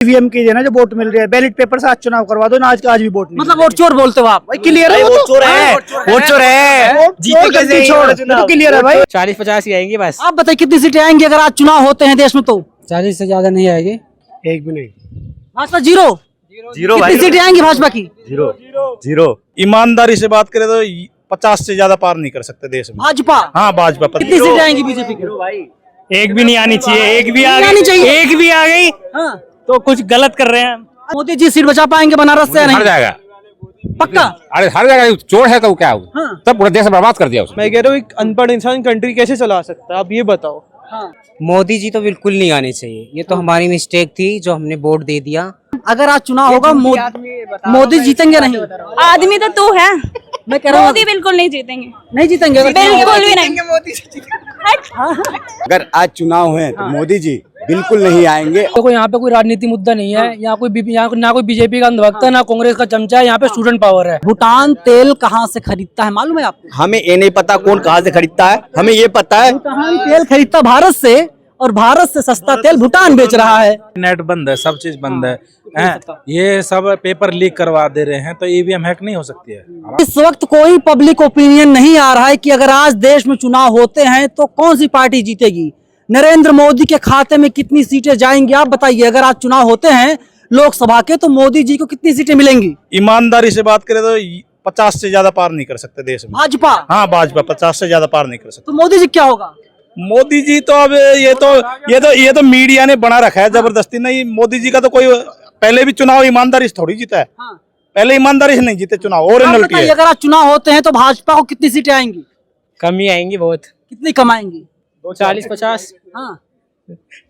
EVM की है ना जो वोट मिल रही है, बैलेट पेपर से आज चुनाव करवा दो ना, आज का आज भी वोट नहीं। मतलब वोट चोर बोलते हो आप? क्लियर है, वोट चोर है, वोट चोर है, जीते कैसे छोड़, क्लियर है भाई। 40-50 ही आएंगे बस। आप बताइए कितनी सीटें आएंगी अगर आज चुनाव होते हैं देश में? तो 40 से ज्यादा नहीं आएगी। एक भी नहीं। भाजपा जीरो कितनी सीटें आएंगी भाजपा की? जीरो। ईमानदारी से बात करें तो 50 से ज्यादा पार नहीं कर सकते देश में। भाजपा? हाँ भाजपा। कितनी सीटें आएंगी बीजेपी की? एक भी नहीं आनी चाहिए, एक भी आ गई, एक भी आ गई तो कुछ गलत कर रहे हैं। मोदी जी सीट बचा पाएंगे बनारस से? हर जाएगा पक्का? अरे हर जगह चोर है तो क्या हो? तब पूरे देश बर्बाद कर दिया उसने। मैं कह रहा हूँ एक अनपढ़ इंसान कंट्री कैसे चला सकता है, आप ये बताओ। मोदी जी तो बिल्कुल नहीं आने चाहिए, ये तो हमारी मिस्टेक थी जो हमने वोट दे दिया। अगर आज चुनाव होगा मोदी जीतेंगे नहीं? आदमी तो तू है, मैं कह रहा हूँ मोदी बिल्कुल नहीं जीतेंगे। नहीं जीतेंगे? बिल्कुल भी नहीं। अगर आज चुनाव है तो मोदी जी बिल्कुल नहीं आएंगे। तो यहाँ पे कोई राजनीति मुद्दा नहीं है, यहाँ ना कोई बीजेपी का अंधभक्त है, ना कांग्रेस का चमचा है, यहाँ पे स्टूडेंट पावर है। भूटान तेल कहाँ से खरीदता है मालूम है आपको? हमें ये नहीं पता कौन कहाँ से खरीदता है, हमें ये पता है भूटान तेल खरीदता भारत से, और भारत से सस्ता तेल भूटान बेच रहा है। नेट बंद है, सब चीज बंद है, ये सब पेपर लीक करवा दे रहे हैं, तो ईवीएम हैक नहीं हो सकती है। इस वक्त कोई पब्लिक ओपिनियन नहीं आ रहा है कि अगर आज देश में चुनाव होते हैं तो कौन सी पार्टी जीतेगी। नरेंद्र मोदी के खाते में कितनी सीटें जाएंगी आप बताइए? अगर आज चुनाव होते हैं लोकसभा के तो मोदी जी को कितनी सीटें मिलेंगी? ईमानदारी से बात करें तो 50 से ज्यादा पार नहीं कर सकते देश में। भाजपा? हाँ भाजपा 50 से ज्यादा पार नहीं कर सकते। तो मोदी जी क्या होगा? मोदी जी तो अब ये तो मीडिया ने बना रखा है जबरदस्ती। नहीं, मोदी जी का तो कोई पहले भी चुनाव ईमानदारी से थोड़ी जीता है। पहले ईमानदारी से नहीं जीते चुनाव। और अगर आज चुनाव होते हैं तो भाजपा को कितनी सीटें आएंगी? कम ही आएंगी बहुत। कितनी कम आएंगी? 40-50। हाँ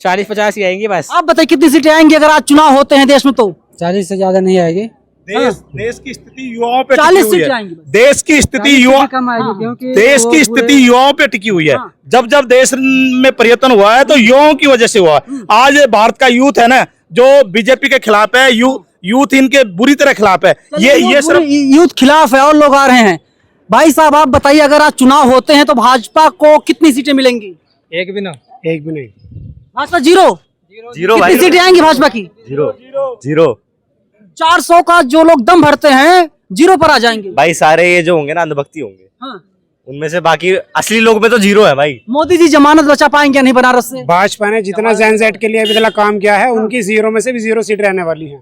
40-50 ही आएंगी बस। आप बताइए कितनी सीटें आएंगी अगर आज चुनाव होते हैं देश में? तो 40 से ज्यादा नहीं आएगी। देश की स्थिति युवाओं पे 40 टिकी हुई सीटें है। आएंगी। देश की स्थिति देश की स्थिति युवाओं पे टिकी हुई है। जब देश में परिवर्तन हुआ है तो युवाओं की वजह से हुआ है। आज भारत का यूथ है ना जो बीजेपी के खिलाफ है, यूथ इनके बुरी तरह खिलाफ है। ये सिर्फ यूथ खिलाफ है और लोग आ रहे हैं। भाई साहब आप बताइए अगर आज चुनाव होते हैं तो भाजपा को कितनी सीटें मिलेंगी? एक भी ना। एक भी नहीं। भाजपा जीरो। कितनी सीटें आएंगी भाजपा की? जीरो। 400 का जो लोग दम भरते हैं जीरो पर आ जाएंगे। भाई सारे ये जो होंगे ना अंधभक्ति होंगे। उनमें से बाकी असली लोग में तो जीरो है भाई। मोदी जी जमानत बचा पाएंगे या नहीं बनारस से? भाजपा ने जितना जनसेट के लिए अभी तक काम किया है उनकी जीरो में से भी जीरो सीट रहने वाली है।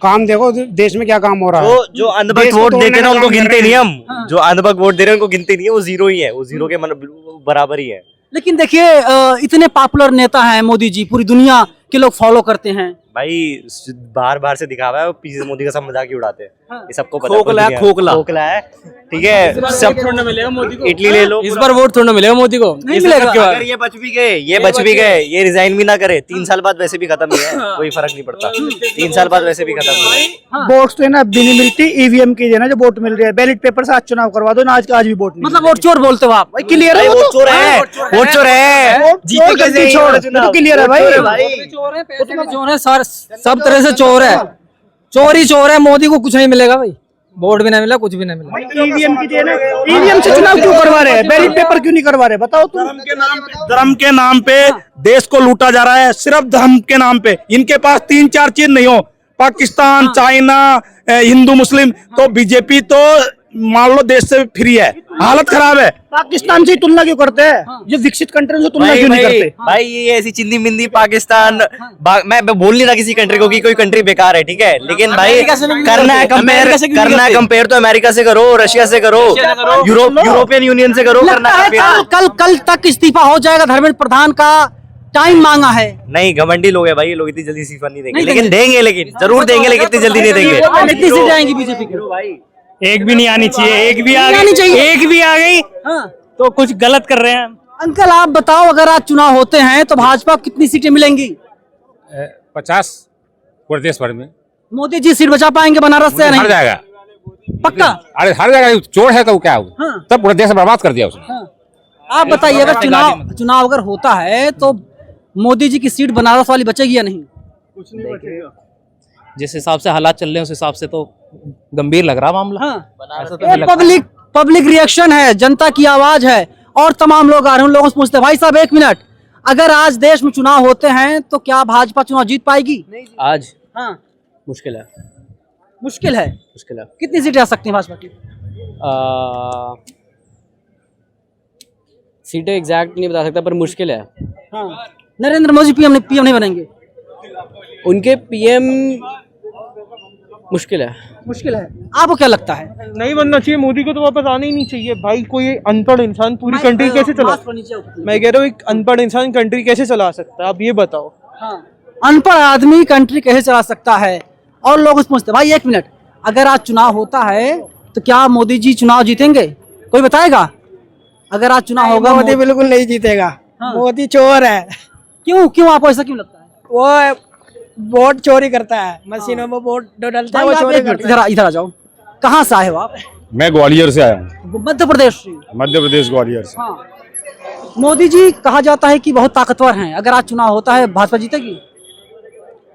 काम देखो देश में क्या काम हो रहा है। जो अंधभक्त वोट देते हैं उनको गिनते नहीं हम। जो अंधभक्त वोट दे रहे हैं उनको गिनते नहीं है, वो जीरो ही है, वो जीरो के मतलब बराबर ही है। लेकिन देखिए इतने पॉपुलर नेता हैं मोदी जी, पूरी दुनिया के लोग फॉलो करते हैं। भाई बार से दिखावा है, पीछे मोदी का सब मजाक ही उड़ाते हैं। ये सबको पता खोखला खोखला है। ठीक है, सब थोड़ा मिलेगा मोदी को। इटली ले लो, इस बार वोट थोड़ा मिलेगा मोदी को। नहीं मिलेगा। अगर ये बच भी गए, ये रिजाइन भी ना करे, 3 साल बाद वैसे भी खत्म ही है, कोई फर्क नहीं पड़ता। 3 साल बाद वैसे भी खत्म ही है। वोट तो ना भी नहीं मिलती, ईवीएम की है ना जो वोट मिल रही है, बैलेट पेपर से आज चुनाव करवा दो ना, आज का आज भी वोट नहीं। मतलब वोट चोर बोलते हो आप? क्लियर है, वोट चोर है, वोट चोर है, जीते कैसे छोड़, क्लियर है भाई। चोर है, पैसे में चोर है, सब तरह से चोर है, चोर ही चोर है। मोदी को कुछ नहीं मिलेगा भाई, वोट भी नहीं मिला, कुछ भी नहीं मिला। ईवीएम की ना, ईवीएम से चुनाव क्यों करवा रहे हैं, बैलेट पेपर क्यों नहीं करवा रहे बताओ तुम? धर्म के नाम पे देश को लूटा जा रहा है, सिर्फ धर्म के नाम पे। इनके पास 3-4 चीज नहीं हो, पाकिस्तान, चाइना, हिंदू मुस्लिम, तो बीजेपी तो मान लो देश से फ्री है। हालत खराब है। पाकिस्तान से तुलना क्यों करते हैं? ये विकसित कंट्री से तुलना क्यों नहीं करते? भाई ये ऐसी चिंदी मिंदी पाकिस्तान, मैं बोल नहीं रहा किसी कंट्री को कि कोई कंट्री बेकार है, ठीक है, लेकिन भाई करना है कंपेयर तो अमेरिका से करो, रशिया से करो, यूरोपियन यूनियन से करो। कल तक इस्तीफा हो जाएगा धर्मेंद्र प्रधान का, टाइम मांगा है। नहीं, घमंडी लोग है भाई, ये लोग इतनी जल्दी इस्तीफा नहीं देंगे, लेकिन देंगे, लेकिन जरूर देंगे, लेकिन इतनी जल्दी नहीं देंगे। कितनी सीटें आएंगी बीजेपी की? एक भी नहीं आनी चाहिए, एक भी आ गई, एक भी आ गई तो कुछ गलत कर रहे हैं। अंकल आप बताओ अगर आज चुनाव होते हैं तो भाजपा को कितनी सीटें मिलेंगी? 50 पूरे देश भर में। मोदी जी सीट बचा पाएंगे बनारस से? हर जाएगा पक्का? अरे हर जगह चोर है तो क्या हो? तब पूरे देश बर्बाद कर दिया उसने। आप बताइए अगर चुनाव अगर होता है तो मोदी जी की सीट बनारस वाली बचेगी या नहीं? कुछ नहीं बचेगा। जिस हिसाब से हालात चल रहे हैं उस हिसाब से तो गंभीर लग रहा मामला। पब्लिक रिएक्शन है, जनता की आवाज है और तमाम लोग आ रहे हैं, उन लोगों से पूछते हैं भाई साहब 1 मिनट, अगर आज देश में चुनाव होते हैं तो क्या भाजपा चुनाव जीत पाएगी? आज हाँ, मुश्किल है, मुश्किल है। मुश्किल है। कितनी सीटें आ सकती हैं भाजपा की? सीटें एग्जैक्ट नहीं बता सकता पर मुश्किल है। हाँ, नरेंद्र मोदी पीएम नहीं बनेंगे? उनके पीएम मुश्किल है। मुश्किल है। आपको क्या लगता है? नहीं बनना चाहिए, मोदी को तो वापस आना ही नहीं चाहिए भाई। कोई अनपढ़ इंसान पूरी कंट्री कैसे चला, मैं कह रहा हूँ एक अनपढ़ इंसान कंट्री कैसे चला सकता है, आप ये बताओ। हाँ, अनपढ़ आदमी कंट्री कैसे चला सकता है? और लोग पूछते भाई 1 मिनट, अगर आज चुनाव होता है तो क्या मोदी जी चुनाव जीतेंगे? कोई बताएगा? अगर आज चुनाव होगा मोदी बिल्कुल नहीं जीतेगा। हाँ। मोदी चोर है। क्यों आपको ऐसा क्यों लगता है? वो वोट चोरी करता है, मशीनों में वोट डालता है, वो भाई, आप चोरी एक मिनट, करता है। इधर आ जाओ। कहाँ से आए हो आप? मैं ग्वालियर से आया हूँ, मध्य प्रदेश से। मध्य प्रदेश ग्वालियर से। हाँ। मोदी जी कहा जाता है कि बहुत ताकतवर हैं, अगर आज चुनाव होता है भाजपा जीतेगी?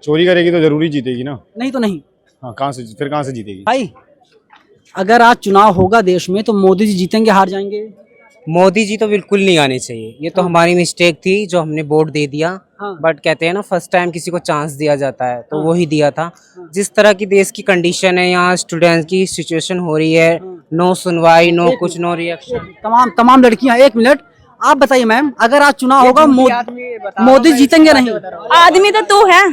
चोरी करेगी तो जरूरी जीतेगी ना। नहीं तो नहीं। हाँ, कहाँ से जीतेगी भाई अगर आज चुनाव होगा देश में तो मोदी जी जीतेंगे हार जाएंगे? मोदी जी तो बिल्कुल नहीं आने चाहिए, ये तो हमारी मिस्टेक थी जो हमने वोट दे दिया। हाँ। बट कहते हैं ना फर्स्ट टाइम किसी को चांस दिया जाता है तो वो ही दिया था। जिस तरह की देश की कंडीशन है, यहाँ स्टूडेंट्स की सिचुएशन हो रही है, नो सुनवाई, नो कुछ, नो रिएक्शन। तमाम लड़कियां। 1 मिनट, आप बताइए मैम, अगर आज चुनाव होगा मोदी जीतेंगे नहीं? आदमी तो तू है,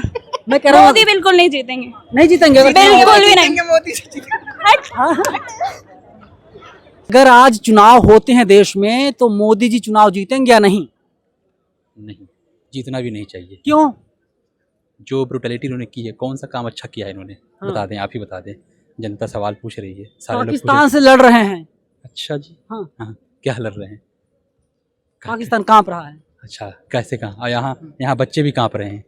मैं कह रहा हूँ मोदी बिल्कुल नहीं जीतेंगे। नहीं जीतेंगे। बिल्कुल भी नहीं। अगर आज चुनाव होते हैं देश में तो मोदी जी चुनाव जीतेंगे या नहीं? नहीं, जीतना भी नहीं चाहिए। क्यों? जो ब्रुटलिटी इन्होंने की है, कौन सा काम अच्छा किया है इन्होंने? हाँ। बता दें, आप ही बता दें। जनता सवाल पूछ रही है, सारे लोग पाकिस्तान से लड़ रहे हैं। अच्छा जी। हाँ। हाँ, क्या लड़ रहे हैं? पाकिस्तान कांप रहा है। अच्छा, कैसे कहाँ? और यहाँ बच्चे भी कांप रहे हैं,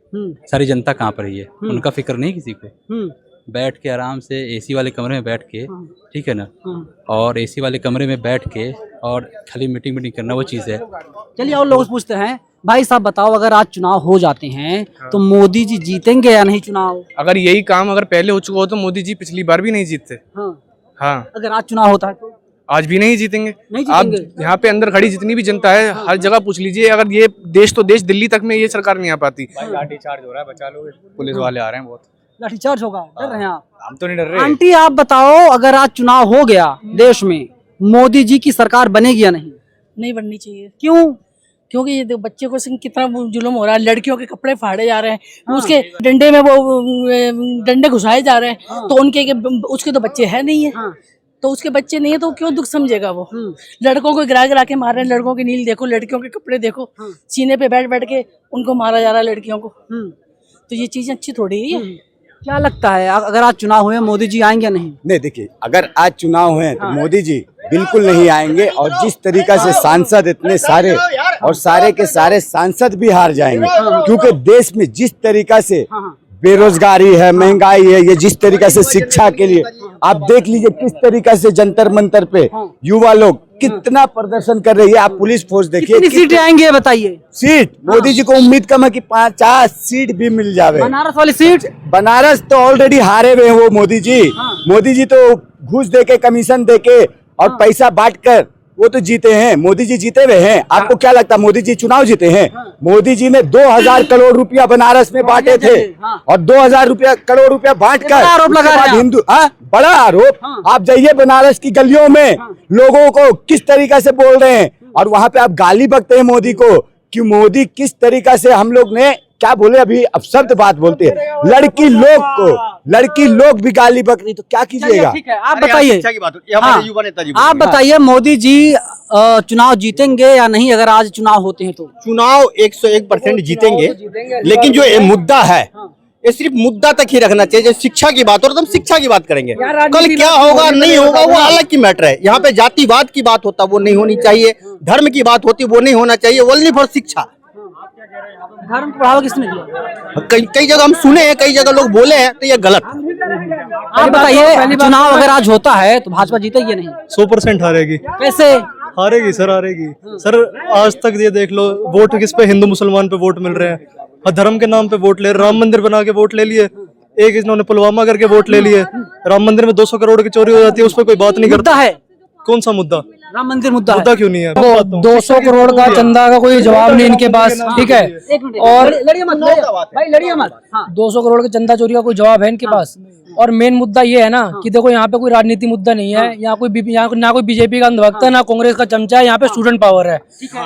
सारी जनता कांप रही है, उनका फिक्र नहीं किसी को। बैठ के आराम से एसी वाले कमरे में बैठ के, ठीक है ना, और एसी वाले कमरे में बैठ के और खाली मीटिंग करना वो चीज़ है। चलिए और लोग पूछते हैं, भाई साहब बताओ, अगर आज चुनाव हो जाते हैं तो मोदी जी जीतेंगे या नहीं चुनाव? अगर यही काम अगर पहले हो चुका हो तो मोदी जी पिछली बार भी नहीं जीतते। हाँ, अगर आज चुनाव होता है तो आज भी नहीं जीतेंगे। नहीं आप जीतेंगे। यहाँ पे अंदर खड़ी जितनी भी जनता है, हर जगह पूछ लीजिए, अगर ये देश तो देश, दिल्ली तक में ये सरकार नहीं आ पाती। लाठीचार्ज हो रहा है, बचा लो, पुलिस वाले आ रहे हैं बहुत। लाठीचार्ज होगा, डर रहे हैं आप? हम तो नहीं डर रहे। आंटी आप बताओ, अगर आज चुनाव हो गया देश में, मोदी जी की सरकार बनेगी या नहीं? नहीं बननी चाहिए। क्यों? क्योंकि ये बच्चे को कितना जुल्म हो रहा है, लड़कियों के कपड़े फाड़े जा रहे हैं, उसके डंडे में वो डंडे घुसाए जा रहे हैं, तो उसके तो बच्चे है नहीं है, तो उसके बच्चे नहीं है तो क्यों दुख समझेगा वो? लड़कों को गिरा के मार रहे हैं, लड़कों के नील देखो, लड़कियों के कपड़े देखो, सीने पे बैठ के उनको मारा जा रहा है लड़कियों को। तो ये चीजें अच्छी थोड़ी है। क्या लगता है अगर आज चुनाव हुए मोदी जी आएंगे या नहीं? नहीं, देखिए, अगर आज चुनाव हुए तो मोदी जी बिल्कुल नहीं आएंगे, और जिस तरीका से सांसद इतने सारे और सारे के सारे सांसद भी हार जाएंगे, क्योंकि देश में जिस तरीका से बेरोजगारी है, महंगाई है, ये जिस तरीका से शिक्षा के लिए आप देख लीजिए किस तरीका से जंतर मंतर पे युवा लोग कितना प्रदर्शन कर रही है। आप पुलिस फोर्स देखिए, कितनी सीटें आएंगी ये बताइए? सीट मोदी जी को उम्मीद कम है कि 50 सीट भी मिल जावे। बनारस वाली सीट? बनारस तो ऑलरेडी हारे हुए हैं वो मोदी जी। मोदी जी तो घूस देके, कमीशन देके और पैसा बांटकर वो तो जीते हैं। मोदी जी जीते हुए हैं। आपको क्या लगता है मोदी जी चुनाव जीते हैं? मोदी जी ने 2000 करोड़ रुपया बनारस में बांटे थे, और 2000 करोड़ रुपया बांटकर आरोप लगा रहे हैं हिंदू, बड़ा आरोप। आप जाइए बनारस की गलियों में, लोगों को किस तरीका से बोल रहे हैं, और वहां पे आप गाली बकते हैं मोदी को कि मोदी किस तरीका से, हम लोग ने क्या बोले अभी, अब शब्द बात बोलते हैं, लड़की लोग भी गाली बक रही, तो क्या कीजिएगा? ठीक है, आप बताइए। युवा नेता जी, आप बताइए, मोदी जी चुनाव जीतेंगे या नहीं अगर आज चुनाव होते हैं तो? चुनाव 101% जीतेंगे, लेकिन जो ये मुद्दा है ये सिर्फ मुद्दा तक ही रखना चाहिए। जो शिक्षा की बात हो तो हम शिक्षा की बात करेंगे, कल क्या होगा नहीं होगा वो अलग की मैटर है। यहाँ पे जातिवाद की बात होता वो नहीं होनी चाहिए, धर्म की बात होती वो नहीं होना चाहिए, ओनली फॉर शिक्षा। धर्म को बढ़ावा किसने दिया? कई जगह हम सुने हैं, कई जगह लोग बोले हैं, तो ये गलत। आप बताइए, चुनाव अगर आज होता है तो भाजपा जीतेगी या नहीं? 100% हारेगी। कैसे हारेगी सर? हारेगी सर। आज तक ये देख लो, वोट किस पे, हिंदू मुसलमान पे वोट मिल रहे हैं, धर्म के नाम पे वोट ले, राम मंदिर बना के वोट ले लिए, एक इन्होंने पुलवामा करके वोट ले लिए, राम मंदिर में 200 करोड़ की चोरी हो जाती है, उस पर कोई बात नहीं करता है। कौन सा मुद्दा? राम मंदिर मुद्दा मुद्दा क्यों नहीं है? वो 200 करोड़ का चंदा का कोई जवाब नहीं इनके पास, ठीक है। और लड़िए मत भाई, लड़िए मत। 200 करोड़ के चंदा चोरी का कोई जवाब है इनके पास। और मेन मुद्दा ये है ना कि देखो यहाँ पे कोई राजनीति मुद्दा नहीं है, यहाँ ना कोई बीजेपी का अंधभक्त है, ना कांग्रेस का चमचा है, यहाँ पे स्टूडेंट पावर है,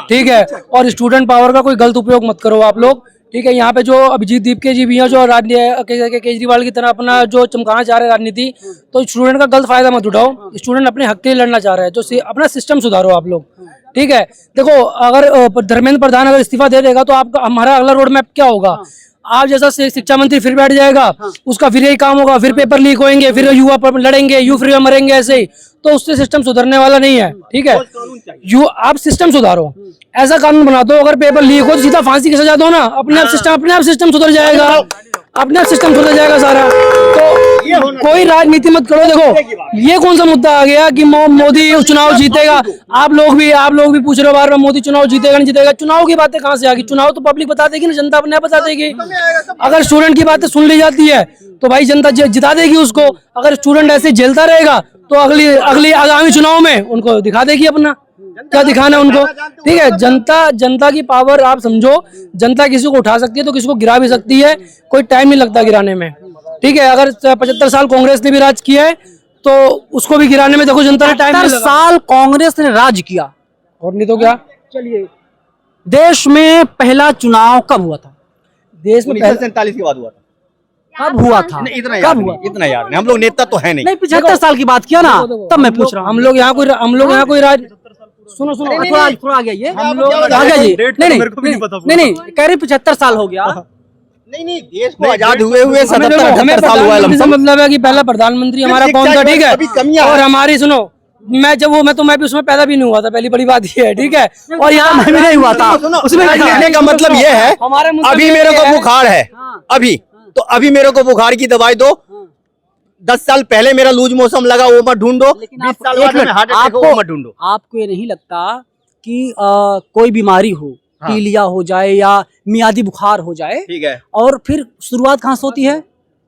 ठीक है। और स्टूडेंट पावर का कोई गलत उपयोग मत करो आप लोग, ठीक है। यहाँ पे जो अभिजीत दीपके जी भी हैं जो केजरीवाल की तरह अपना जो चमकाना चाह रहे हैं राजनीति, तो स्टूडेंट का गलत फायदा मत उठाओ। स्टूडेंट अपने हक के लिए लड़ना चाह रहे हैं, जो अपना सिस्टम सुधारो आप लोग, ठीक है। देखो अगर धर्मेंद्र प्रधान अगर इस्तीफा दे देगा तो आपका हमारा अगला रोड मैप क्या होगा? आप जैसा शिक्षा मंत्री फिर बैठ जाएगा, उसका फिर यही काम होगा, फिर पेपर लीक होंगे, फिर युवा पर लड़ेंगे, यू फ्री में मरेंगे, ऐसे ही। तो उससे सिस्टम सुधरने वाला नहीं है, ठीक है। आप सिस्टम सुधारो, ऐसा कानून बना दो अगर पेपर लीक हो तो सीधा फांसी की सजा दो ना, अपने आप सिस्टम सुधर जाएगा, अपने आप सिस्टम सुधर जाएगा सारा। तो कोई राजनीति मत करो। देखो ये कौन सा मुद्दा आ गया कि मोदी चुनाव जीतेगा? आप लोग भी पूछ रहे हो बार बार मोदी चुनाव जीतेगा नहीं जीतेगा। चुनाव की बातें कहाँ से आ गई? चुनाव तो पब्लिक बता देगी ना, जनता अपने आप बता देगी। अगर स्टूडेंट की बातें सुन ली जाती है तो भाई जनता जिता देगी उसको। अगर स्टूडेंट ऐसे झेलता रहेगा तो अगली आगामी चुनाव में उनको दिखा देगी अपना क्या दिखाना है उनको, ठीक है। जनता की पावर आप समझो, जनता किसी को उठा सकती है तो किसी को गिरा भी सकती है, कोई टाइम नहीं लगता गिराने में, ठीक है। अगर 75 साल कांग्रेस ने भी राज किया है तो उसको भी गिराने में देखो जनता ने टाइम 75 साल कांग्रेस ने राज किया, और नहीं तो क्या। चलिए, देश में पहला चुनाव कब हुआ था? देश में 1947 के बाद हुआ था। कब हुआ था? कब हुआ? इतना याद नहीं, हम लोग नेता तो है नहीं। 75 साल की बात किया ना, तब मैं पूछ रहा हूँ। हम लोग यहाँ कोई राज सुनो थोड़ा आ गया ये, हम लोग आ गया जी। नहीं कह रहे 75 साल हो गया। नहीं, देश को आजाद हुए 77 साल हुआ है। मतलब है कि पहला प्रधानमंत्री हमारा कौन था, ठीक है। और हमारी सुनो, मैं भी उसमें पैदा भी नहीं हुआ था, पहली बड़ी बात ये है, ठीक है। और यहाँ मैं भी नहीं हुआ था उसमें। कहने का मतलब ये है, अभी मेरे को बुखार है, अभी मेरे को बुखार की दवाई दो। 10 साल पहले मेरा लूज मौसम लगा, वो मत ढूंढो। 20 साल बाद में हार्ट अटैक हो, वो मत ढूंढो। आपको ये नहीं लगता कि कोई बीमारी हो, पीलिया हो जाए या मियादी बुखार हो जाए, ठीक है, और फिर शुरुआत कहाँ से होती है?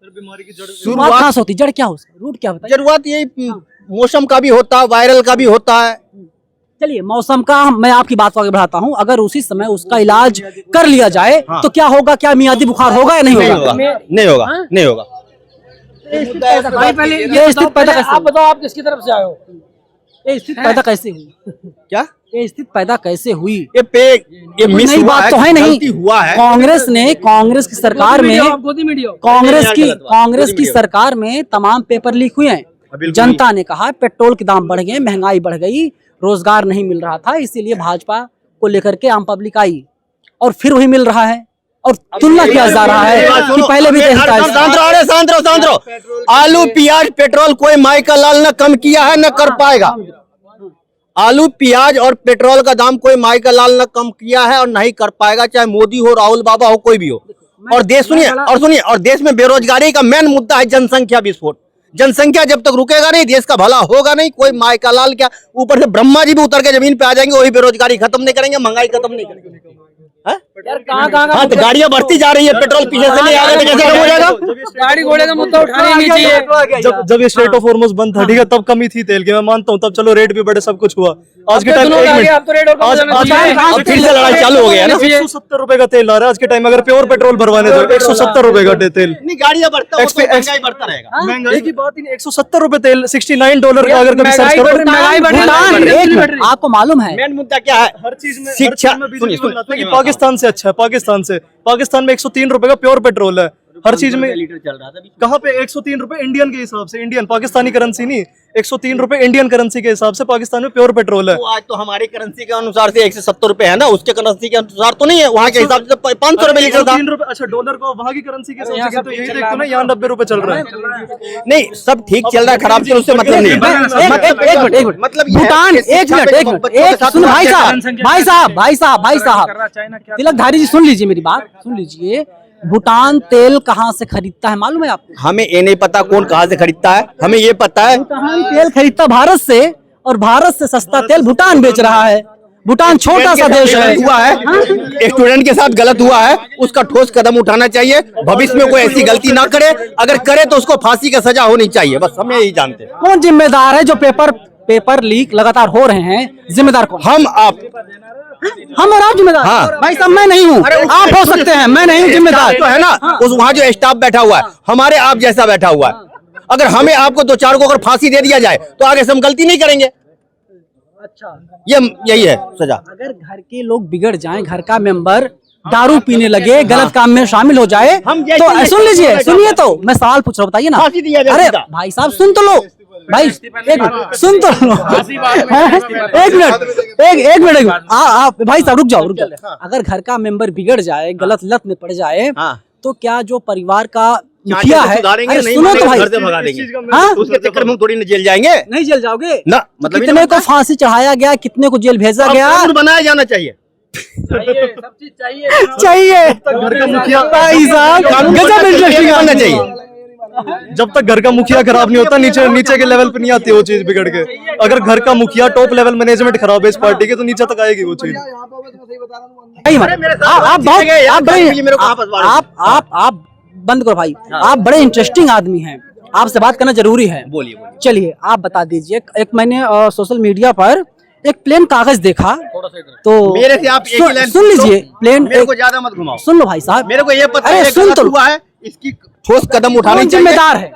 बीमारी की शुरुआत कहाँ से होती है? जड़ क्या हो, रूट क्या होता है? जरूरत यही मौसम का भी होता है, वायरल का भी होता है। चलिए, मौसम का मैं आपकी बात को आगे बढ़ाता हूँ। अगर उसी समय उसका इलाज कर लिया जाए तो क्या होगा? क्या मियादी बुखार होगा या नहीं होगा? नहीं होगा। ये स्थिति पैदा कैसे? आप बताओ, आप किसकी तरफ से आए हो? ये स्थिति पैदा कैसे हुई? क्या ये स्थिति पैदा कैसे हुई? ये मिस नई बात तो है नहीं। हुआ है। कांग्रेस की सरकार में कांग्रेस की सरकार में तमाम पेपर लीक हुए हैं। जनता ने कहा पेट्रोल के दाम बढ़ गए, महंगाई बढ़ गई, रोजगार नहीं मिल रहा था, इसीलिए भाजपा को लेकर के आम पब्लिक आई, और फिर वही मिल रहा है। और तुलना किया जा रहा है कि पहले भी शांत रहो। आलू प्याज पेट्रोल कोई माई का लाल न कम किया है न कर पाएगा। आलू प्याज और पेट्रोल का दाम कोई माई का लाल न कम किया है और नहीं कर पाएगा, चाहे मोदी हो, राहुल बाबा हो, कोई भी हो। और देश और देश में बेरोजगारी का मेन मुद्दा है जनसंख्या विस्फोट। जनसंख्या जब तक रुकेगा नहीं, देश का भला होगा नहीं। कोई माई का लाल क्या, ऊपर से ब्रह्मा जी भी उतर के जमीन पे आ जाएंगे, वही बेरोजगारी खत्म नहीं करेंगे, महंगाई खत्म नहीं करेंगे। हाँ, तो गाड़ियां बढ़ती जा रही है, पेट्रोल पीछे से नहीं आ रहा, तो कैसे कम हो जाएगा? गाड़ी घोड़े का मुद्दा उठाना नहीं चाहिए। जब ये स्ट्रेट ऑफ हॉर्मस बंद था, ठीक है, तब कमी थी तेल की, मैं मानता हूँ, तब चलो रेट भी बढ़े, सब कुछ हुआ। आज के टाइम अब फिर से लड़ाई चालू हो गया ना। 170 रुपए का तेल आ रहा है आज के टाइम। अगर प्योर पेट्रोल भरवाने तो 170 रुपए का तेल। गाड़ियां बढ़ता रहेगा, महंगाई की बात ही नहीं। 170 रुपए तेल, $69 का अगर कभी सर्च करो। आपको मालूम है मेन मुद्दा क्या है? हर चीज में शिक्षा। पाकिस्तान से अच्छा है। पाकिस्तान में 103 रुपए का प्योर पेट्रोल है हर चीज में। लीटर चल रहा था कहाँ पे? 103 रुपए इंडियन के हिसाब से, इंडियन पाकिस्तानी करेंसी नहीं, 103 रुपए इंडियन करेंसी के हिसाब से पाकिस्तान में प्योर पेट्रोल है। तो आज तो हमारी करेंसी के अनुसार से 170 रुपए है ना, उसके करेंसी के अनुसार तो नहीं है, वहाँ के हिसाब से 500 रुपए लीटर था। 3 रुपए। अच्छा, डॉलर को वहाँ की करेंसी के हिसाब से तो यही देखते ना, यहाँ 90 रुपए चल रहा है। नहीं, सब ठीक चल रहा है, खराब चल उससे मतलब नहीं है। एक मिनट मतलब भूटान, एक मिनट सुन भाई साहब तिलकधारी जी, सुन लीजिए मेरी बात, सुन लीजिए। भूटान तेल कहाँ से खरीदता है मालूम है आपको? हमें ये नहीं पता कौन कहाँ से खरीदता है, हमें ये पता है भूटान तेल खरीदता भारत से, और भारत से सस्ता तेल भूटान बेच रहा है। भूटान छोटा सा देश है। हुआ है, एक स्टूडेंट के साथ गलत हुआ है, उसका ठोस कदम उठाना चाहिए। भविष्य में कोई ऐसी गलती ना करे, अगर करे तो उसको फांसी का सजा होनी चाहिए, बस हम यही जानते हैं। कौन जिम्मेदार है जो पेपर पेपर लीक लगातार हो रहे हैं, जिम्मेदार कौन? हम आप हम और आप जिम्मेदार? हाँ। भाई साहब मैं नहीं हूँ, आप हो सकते हैं, मैं नहीं हूँ जिम्मेदार। तो है ना, उस वहाँ जो स्टाफ बैठा हुआ है हमारे आप जैसा बैठा हुआ है। अगर हमें आपको दो चार को अगर फांसी दे दिया जाए तो आगे से हम गलती नहीं करेंगे। अच्छा, यही है सजा। अगर घर के लोग बिगड़ जाएं, घर का मेंबर दारू पीने लगे, गलत काम में शामिल हो जाए, तो सुन लीजिए, सुनिए तो मैं सवाल पूछ रहा हूँ, बताइए ना। अरे भाई साहब सुन तो लो, भाई एक मिनट सुन तो लो, एक मिनट आप भाई साहब रुक जाओ। अगर घर का मेंबर बिगड़ जाए, गलत लत में पड़ जाए, तो क्या जो परिवार का मुखिया है, अरे सुनो तो भाई, घर से भगा देंगे। उसके चक्कर में हम थोड़ी न जेल जाएंगे। नहीं जेल जाओगे ना, मतलब कितने को फांसी चढ़ाया गया, कितने को जेल भेजा गया, बनाया जाना चाहिए। चाहिए घर का मुखिया भाई साहब गजब इंटरेस्टिंग होना चाहिए। जब तक घर का मुखिया खराब नहीं होता, नीचे के लेवल पे नहीं आती वो चीज बिगड़ के। अगर घर का मुखिया टॉप लेवल मैनेजमेंट खराब है इस पार्टी के, तो नीचे तक आएगी वो चीज। आप बंद करो भाई, आप बड़े इंटरेस्टिंग आदमी हैं, आपसे बात करना जरूरी है। बोलिए। चलिए आप बता दीजिए, एक मैंने सोशल मीडिया पर एक प्लेन कागज देखा, तो मेरे से आप एक ही लाइन सुन लीजिए, प्लेन मेरे को ज्यादा मत घुमाओ। सुन लो भाई साहब, मेरे को ये पता अरे है सुन तो हुआ है, इसकी ठोस कदम उठाने चाहिए। जिम्मेदार है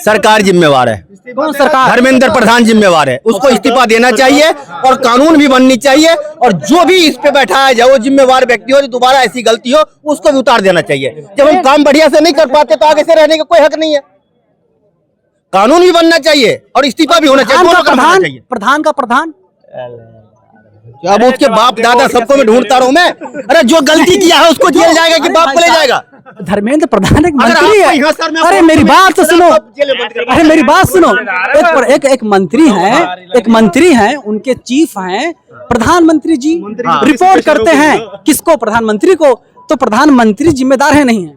सरकार जिम्मेवार है। कौन सरकार? धर्मेंद्र प्रधान जिम्मेवार है, उसको इस्तीफा देना चाहिए और कानून भी बननी चाहिए, और जो भी इस पे बैठाया जाए वो जिम्मेवार व्यक्ति हो, जो दोबारा ऐसी गलती हो उसको भी उतार देना चाहिए। जब हम काम बढ़िया से नहीं कर पाते तो आगे से रहने का कोई हक नहीं है। कानून भी बनना चाहिए और इस्तीफा भी होना चाहिए, दोनों काम होना चाहिए। प्रधान का प्रधान अब उसके बाप दादा सबको मैं ढूंढता रहूं मैं? अरे जो गलती किया है उसको जेल जाएगा कि बाप को ले जाएगा? धर्मेंद्र प्रधान एक अगर मंत्री आपको यहाँ सर है। में अरे मेरी बात तो सुनो, अरे मेरी बात सुनो, एक मंत्री हैं, एक मंत्री हैं, उनके चीफ हैं प्रधानमंत्री जी, रिपोर्ट करते हैं किसको? प्रधानमंत्री को। तो प्रधानमंत्री जिम्मेदार है नहीं है?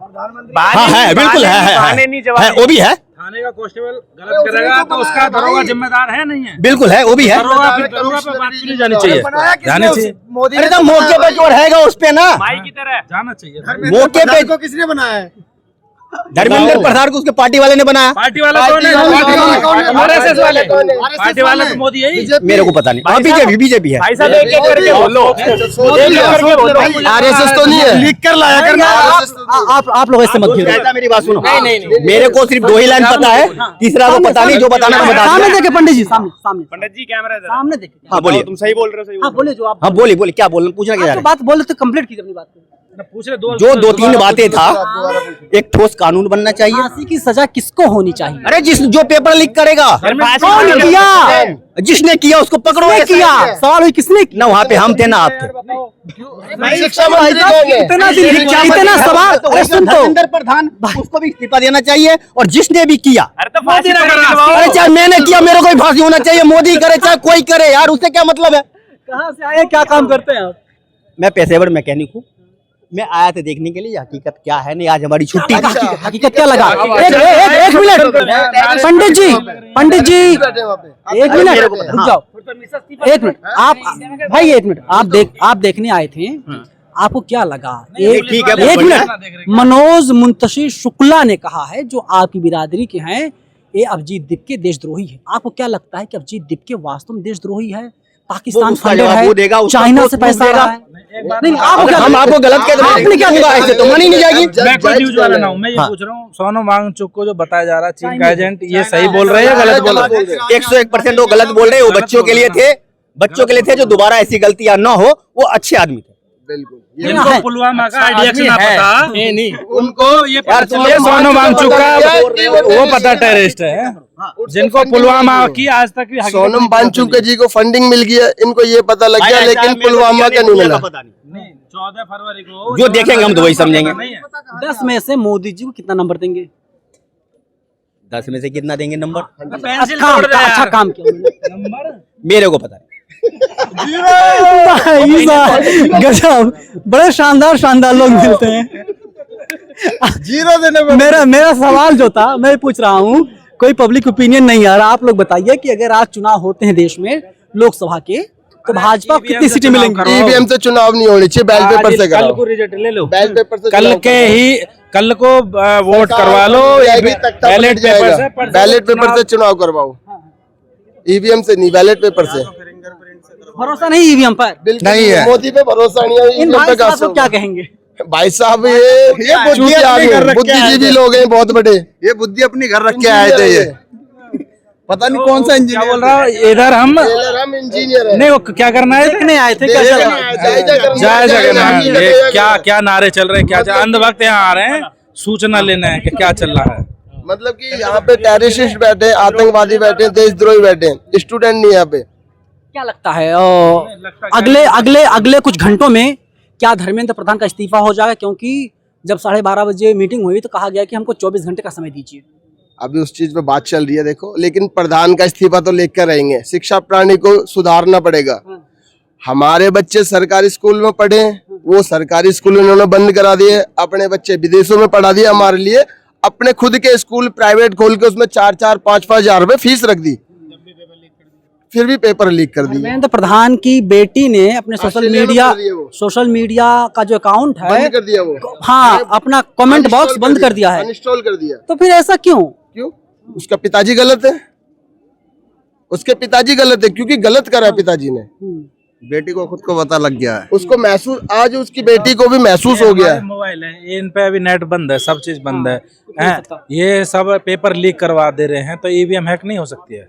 हाँ है, बिल्कुल है, वो भी है। थाने का कांस्टेबल गलत करेगा तो उसका दरोगा जिम्मेदार है नहीं है? बिल्कुल है, वो भी है। दरोगा पे बात क्यों नहीं जानी चाहिए? जाना चाहिए। अरे तो मौके पे जो रहेगा उस पे ना, माई की तरह जाना चाहिए। मौके पे को किसने बनाया है? धर्मेंद्र प्रधान को उसके पार्टी वाले ने बनाया। पार्टी वाला कौन है? आरएसएस वाले। पार्टी वाला तो मोदी है। मेरे को पता नहीं। बीजेपी है। भाई साहब एक-एक करके बोलो। आरएसएस तो नहीं है। लिख कर लाया करना। आप लोग ऐसे मत घिरो। मेरी बात सुनो। मेरे को सिर्फ 2 ही लाइन पता है, तीसरा को पता नहीं, जो बताना मैं बता दूं। सामने देखे पंडित जी, सामने सामने पंडित जी कैमरा सामने देखे। हाँ बोलिए। तुम सही बोल रहे हो, सही हाँ बोले जो आप, हाँ बोलिए क्या बोलना, पूछना क्या जो बात बोले तो कंप्लीट कीजिए अपनी बात को। पूछ रहे दो जो 2-3 बातें था, एक ठोस कानून बनना चाहिए। फांसी की सजा किसको होनी चाहिए? अरे जो पेपर लीक करेगा, कौन किया? जिसने किया उसको पकड़ो। किया सवाल हुई किसने? ना वहाँ पे हम थे ना आप थे। शिक्षा मंत्री इतना सवाल। अरे सुन तो, धर्मेंद्र प्रधान, उसको भी इस्तीफा देना चाहिए, और जिसने भी किया, अरे चाहे मैंने किया मेरे को भी फांसी होना चाहिए, मोदी करे चाहे कोई करे यार, उससे क्या मतलब है? कहाँ से आए, क्या काम करते हैं आप? मैं पेशेवर मैकेनिक हूँ, मैं आया था देखने के लिए हकीकत क्या है। नहीं आज हमारी छुट्टी थी। हकीकत क्या लगा? एक मिनट पंडित जी, एक मिनट रुक जाओ, एक मिनट आप भाई, एक मिनट आप देखने आए थे, आपको क्या लगा? एक मिनट, मनोज मुंतशिर शुक्ला ने कहा है, जो आपकी बिरादरी के हैं, ये अभिजीत दीपके देशद्रोही है। आपको क्या लगता है कि अभिजीत दीपके वास्तव में देशद्रोही है? पाकिस्तान फंडेड है, चाइना से पैसा आ रहा है? नहीं, हम आपको गलत कह रहे हैं, आपने क्या बोला? ऐसे तो मानी नहीं जाएगी। मैं कोई न्यूज़ वाला ना हूं, मैं ये पूछ रहा हूँ, सोनम वांगचुक को जो बताया जा रहा है चीन का एजेंट, ये सही बोल रहे हैं या गलत बोल रहे हैं? 101% वो गलत बोल रहे हैं। वो बच्चों के लिए थे, जो दोबारा ऐसी गलतियां न हो। वो अच्छे आदमी थे। जिनको पुलवामा का आइडिया ना पता, नहीं उनको ये सोनम वांगचुक का वो पता टेररिस्ट है। जिनको पुलवामा की आज तक भी सोनम वांगचुक जी को फंडिंग मिल गया, इनको ये पता लग गया, लेकिन पुलवामा का नहीं मिला। 14 फरवरी को जो देखेंगे हम तो वही समझेंगे। 10 में से मोदी जी को कितना नंबर देंगे? 10 में से कितना देंगे नंबर? अच्छा काम किया, मेरे को पता है। गजब, बड़े शानदार लोग मिलते हैं। जीरो देने में मेरा सवाल जो था, मैं पूछ रहा हूँ, कोई पब्लिक ओपिनियन नहीं आ रहा। आप लोग बताइए कि अगर आज चुनाव होते हैं देश में लोकसभा के, तो भाजपा को कितनी सीटें मिलेंगी? ईवीएम से चुनाव नहीं होनी चाहिए, बैलेट पेपर से कल को रिजल्ट ले लो, बैलेट पेपर से कल को वोट करवा लो, बैलेट पेपर से चुनाव करवाओ। ईवीएम से नहीं, बैलेट पेपर से। भरोसा नहीं ईवीएम पर? नहीं है, मोदी पे भरोसा नहीं है। इन भाई साहब को क्या कहेंगे? भाई साहब ये बुद्धि आ गई, बुद्धिजीवी लोग हैं बहुत बड़े, ये बुद्धि अपनी घर रख के आए थे। ये पता नहीं कौन सा इंजीनियर बोल रहा है इधर हम इंजीनियर है। नहीं, वो क्या करना है, देखने आए थे, क्या चल रहा है? जायजा करना है, ये क्या नारे चल रहे हैं, क्या अंध वक्त यहाँ आ रहे हैं सूचना लेना है कि क्या चल रहा है। मतलब कि यहाँ पे टेररिस्ट बैठे, आतंकवादी बैठे, देशद्रोही बैठे, स्टूडेंट नहीं यहाँ पे। क्या लगता है अगले कुछ घंटों में क्या धर्मेंद्र प्रधान का इस्तीफा हो जाएगा? क्योंकि जब 12:30 बजे मीटिंग हुई तो कहा गया कि हमको 24 घंटे का समय दीजिए। अभी उस चीज पे बात चल रही है देखो, लेकिन प्रधान का इस्तीफा तो लेकर रहेंगे। शिक्षा प्रणाली को सुधारना पड़ेगा। हमारे बच्चे सरकारी स्कूल में पढ़े, वो सरकारी स्कूल उन्होंने बंद करा दिए, अपने बच्चे विदेशों में पढ़ा दिए। हमारे लिए अपने खुद के स्कूल प्राइवेट खोल के उसमें 4-4, 5-5 हजार रुपए फीस रख दी, फिर भी पेपर लीक कर दिए। धर्मेंद्र प्रधान की बेटी ने अपने सोशल मीडिया का जो अकाउंट है बंद कर दिया वो। हाँ, अपना कमेंट बॉक्स बंद कर दिया है, अनइंस्टॉल कर दिया। तो फिर ऐसा क्यों? उसका पिताजी गलत है, उसके पिताजी गलत है, क्योंकि गलत करा है पिताजी ने। बेटी को खुद को पता लग गया है, उसको महसूस, आज उसकी बेटी को भी महसूस हो गया है। मोबाइल है, इन पे अभी नेट बंद है, सब चीज बंद है। ये सब पेपर लीक करवा दे रहे हैं, तो ईवीएम हैक नहीं हो सकती है।